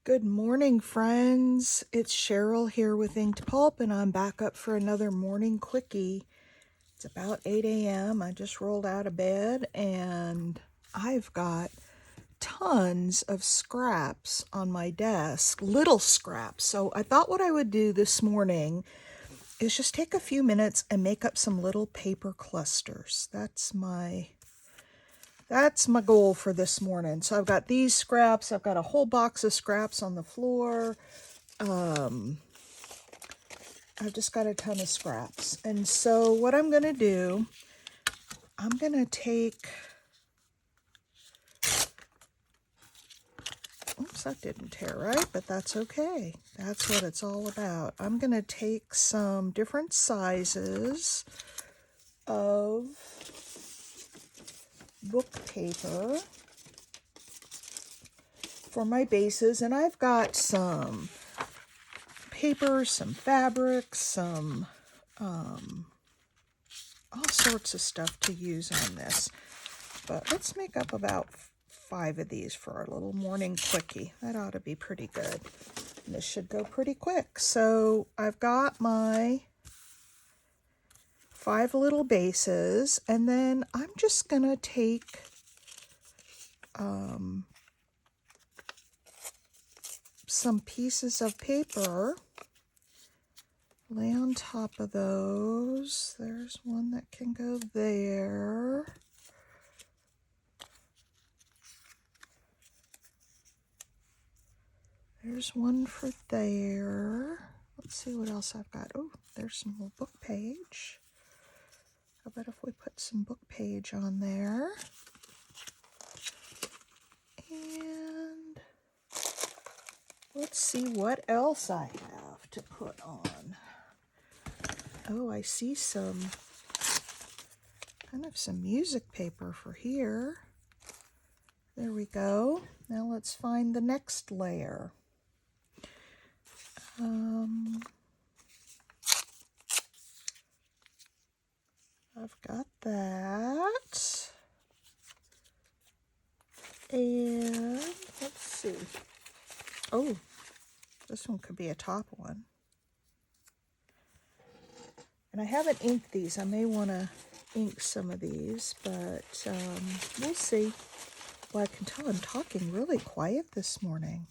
Good morning, friends. It's Cheryl here with Inked Pulp, and I'm back up for another morning quickie. It's about 8 a.m. I just rolled out of bed, and I've got tons of scraps on my desk, little scraps. So I thought what I would do this morning is just take a few minutes and make up some little paper clusters. That's my goal for this morning. So I've got these scraps. I've got a whole box of scraps on the floor. I've just got a ton of scraps. And so what I'm going to do, I'm going to take, oops, that didn't tear right, but that's okay. That's what it's all about. I'm going to take some different sizes of book paper for my bases, and I've got some paper, some fabric, some all sorts of stuff to use on this. But let's make up about 5 of these for our little morning quickie. That ought to be pretty good. And this should go pretty quick. So I've got my 5 little bases, and then I'm just gonna take some pieces of paper, lay on top of those. There's one that can go there. There's one for there. Let's see what else I've got. Oh, there's some little book page. How about if we put some book page on there? And let's see what else I have to put on. Oh, I see some music paper for here. There we go. Now let's find the next layer. I've got that. And let's see. Oh, this one could be a top one. And I haven't inked these. I may want to ink some of these, but we'll see. Well, I can tell I'm talking really quiet this morning.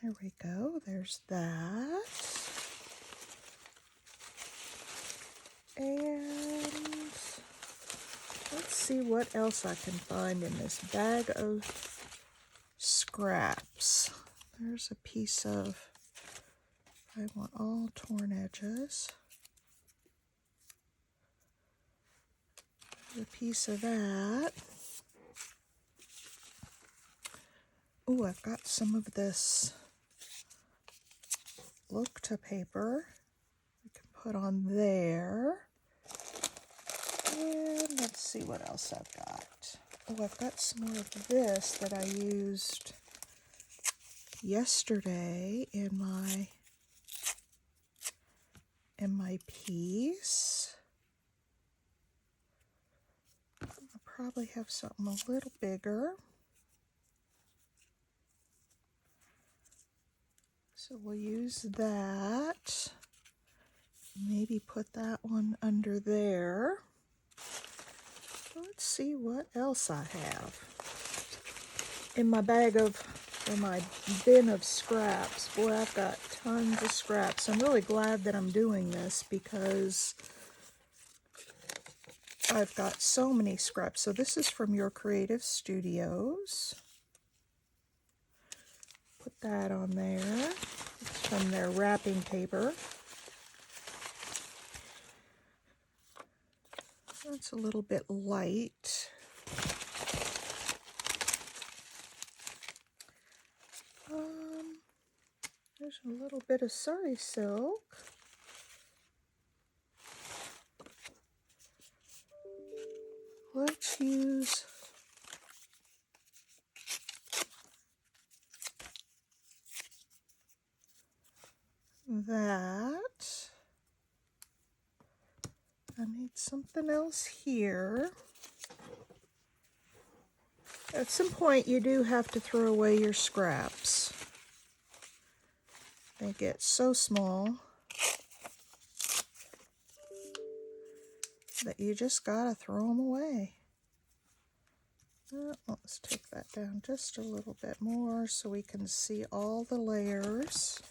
There we go. There's that. And let's see what else I can find in this bag of scraps. There's a piece of, I want all torn edges. There's a piece of that. Oh, I've got some of this look-to paper we can put on there. And let's see what else I've got. Oh, I've got some more of this that I used yesterday in my piece. I'll probably have something a little bigger. So we'll use that. Maybe put that one under there. Let's see what else I have in my bag of, or my bin of scraps. Boy, I've got tons of scraps. I'm really glad that I'm doing this because I've got so many scraps. So this is from Your Creative Studios. Put that on there. It's from their wrapping paper. That's a little bit light. There's a little bit of sari silk. Let's use that. I need something else here. At some point, you do have to throw away your scraps. They get so small that you just gotta throw them away. Let's take that down just a little bit more so we can see all the layers.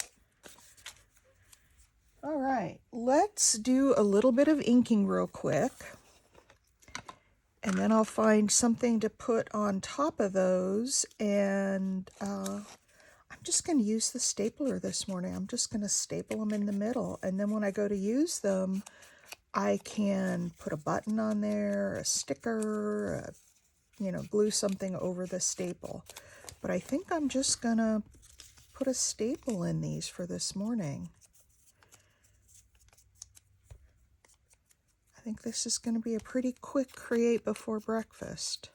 All right, let's do a little bit of inking real quick. And then I'll find something to put on top of those. And I'm just going to use the stapler this morning. I'm just going to staple them in the middle. And then when I go to use them, I can put a button on there, a sticker, glue something over the staple. But I think I'm just going to put a staple in these for this morning. I think this is going to be a pretty quick create before breakfast.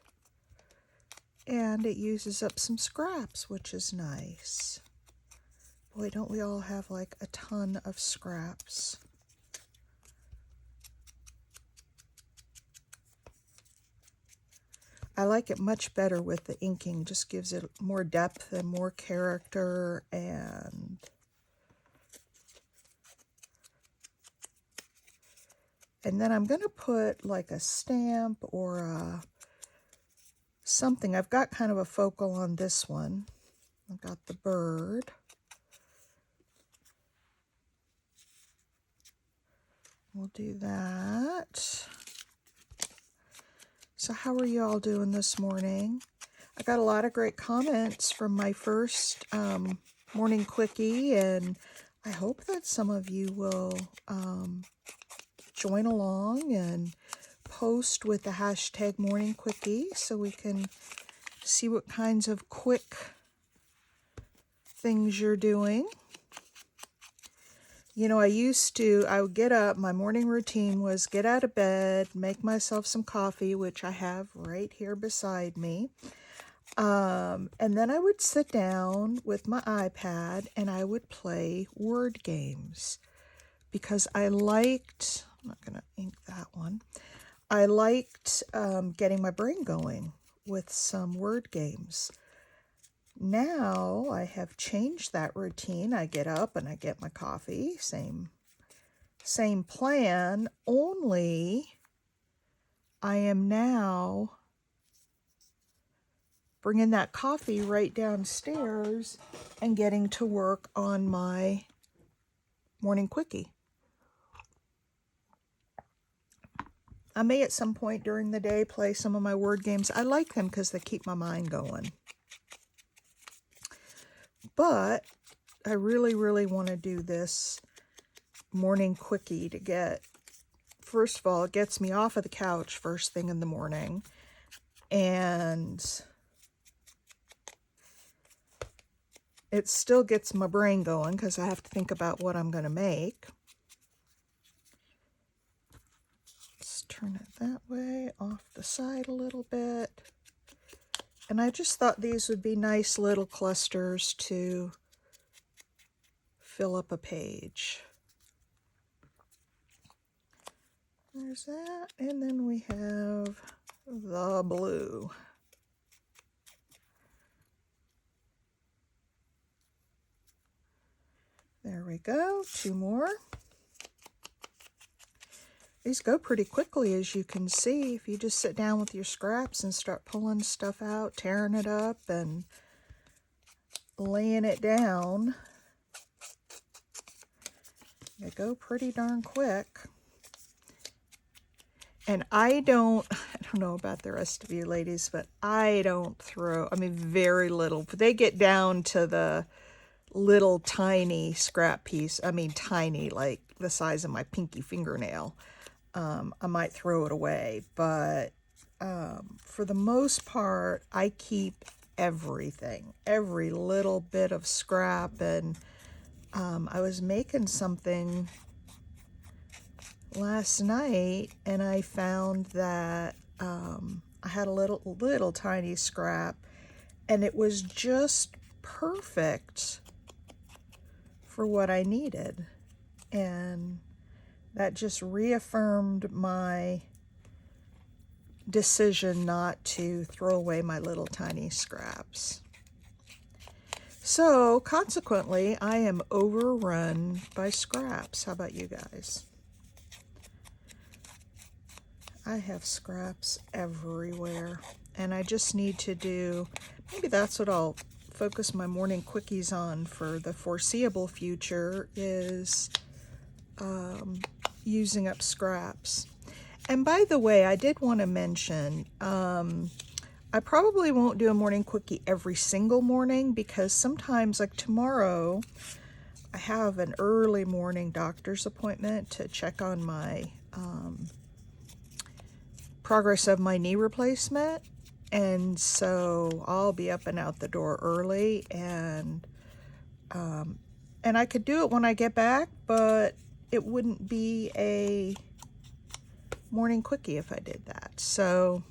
And it uses up some scraps, which is nice. Boy, don't we all have like a ton of scraps. I like it much better with the inking, just gives it more depth and more character. And then I'm going to put like a stamp or something. I've got kind of a focal on this one. I've got the bird. We'll do that. So how are you all doing this morning? I got a lot of great comments from my first morning quickie, and I hope that some of you will join along and post with the hashtag morning quickie so we can see what kinds of quick things you're doing. I would get up, my morning routine was get out of bed, make myself some coffee, which I have right here beside me. And then I would sit down with my iPad and I would play word games because I liked, I'm not going to ink that one, I liked getting my brain going with some word games. Now I have changed that routine. I get up and I get my coffee, same plan, only I am now bringing that coffee right downstairs and getting to work on my morning quickie. I may at some point during the day play some of my word games. I like them because they keep my mind going. But I really, really want to do this morning quickie to get, first of all, it gets me off of the couch first thing in the morning. And it still gets my brain going because I have to think about what I'm going to make. Let's turn it that way, off the side a little bit. And I just thought these would be nice little clusters to fill up a page. There's that, and then we have the blue. There we go, 2 more. These go pretty quickly, as you can see. If you just sit down with your scraps and start pulling stuff out, tearing it up, and laying it down, they go pretty darn quick. And I don't know about the rest of you ladies, but I don't throw, very little. They get down to the little tiny scrap piece. Tiny, like the size of my pinky fingernail. I might throw it away, but for the most part, I keep everything, every little bit of scrap. And I was making something last night, and I found that I had a little tiny scrap, and it was just perfect for what I needed. And that just reaffirmed my decision not to throw away my little tiny scraps. So consequently, I am overrun by scraps. How about you guys? I have scraps everywhere, and I just need to do, maybe that's what I'll focus my morning quickies on for the foreseeable future, is using up scraps. And by the way, I did want to mention, I probably won't do a morning quickie every single morning, because sometimes, like tomorrow, I have an early morning doctor's appointment to check on my progress of my knee replacement, and so I'll be up and out the door early, and I could do it when I get back, but it wouldn't be a morning quickie if I did that. So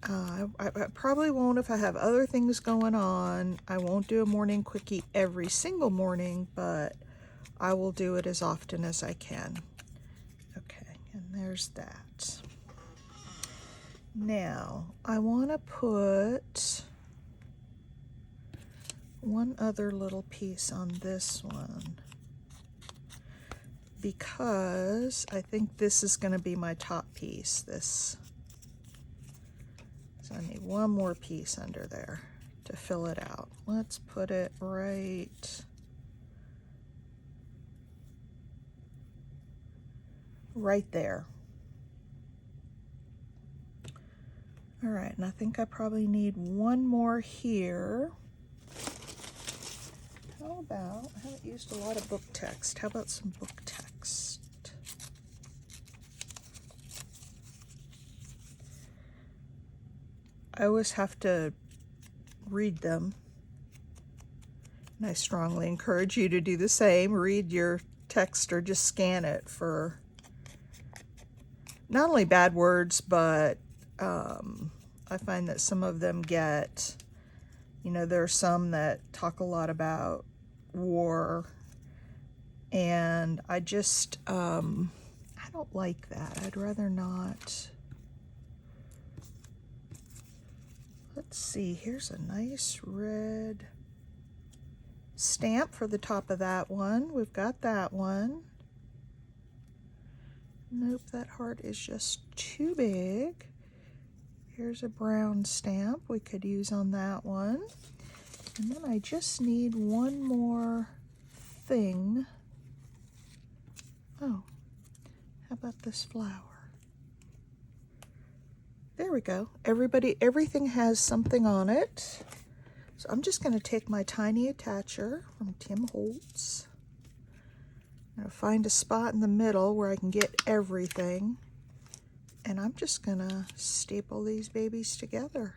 I probably won't if I have other things going on. I won't do a morning quickie every single morning, but I will do it as often as I can. Okay, and there's that. Now, I want to put one other little piece on this one, because I think this is going to be my top piece. So I need one more piece under there to fill it out. Let's put it right there. All right, and I think I probably need one more here. How about, I haven't used a lot of book text. How about some book text? I always have to read them, and I strongly encourage you to do the same. Read your text or just scan it for not only bad words, but I find that some of them get, there are some that talk a lot about war, and I just, I don't like that. I'd rather not. Let's see, here's a nice red stamp for the top of that one. We've got that one. Nope, that heart is just too big. Here's a brown stamp we could use on that one. And then I just need one more thing. Oh, how about this flower? There we go. Everything has something on it. So I'm just going to take my tiny attacher from Tim Holtz. I'm going to find a spot in the middle where I can get everything. And I'm just going to staple these babies together.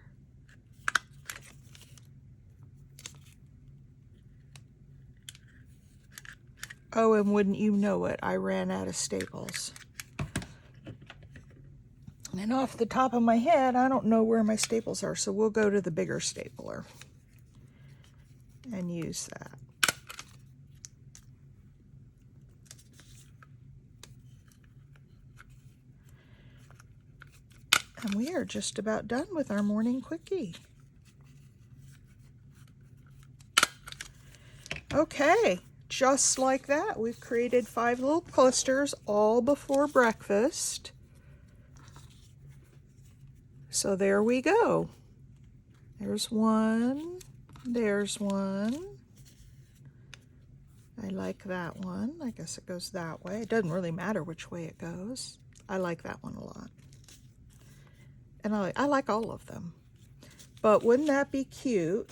Oh, and wouldn't you know it, I ran out of staples. And off the top of my head, I don't know where my staples are, so we'll go to the bigger stapler and use that. And we are just about done with our morning quickie. Okay, just like that, we've created 5 little clusters all before breakfast. So there we go. There's one, there's one. I like that one. I guess it goes that way. It doesn't really matter which way it goes. I like that one a lot. And I like all of them. But wouldn't that be cute,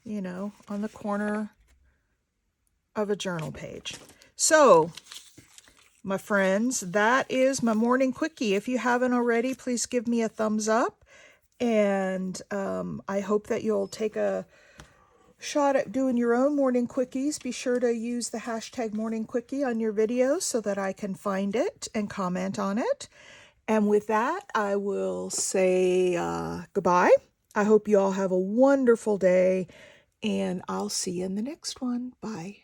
on the corner of a journal page? So, my friends, that is my morning quickie. If you haven't already, please give me a thumbs up. And I hope that you'll take a shot at doing your own morning quickies. Be sure to use the hashtag morning quickie on your videos so that I can find it and comment on it. And with that, I will say goodbye. I hope you all have a wonderful day, and I'll see you in the next one. Bye.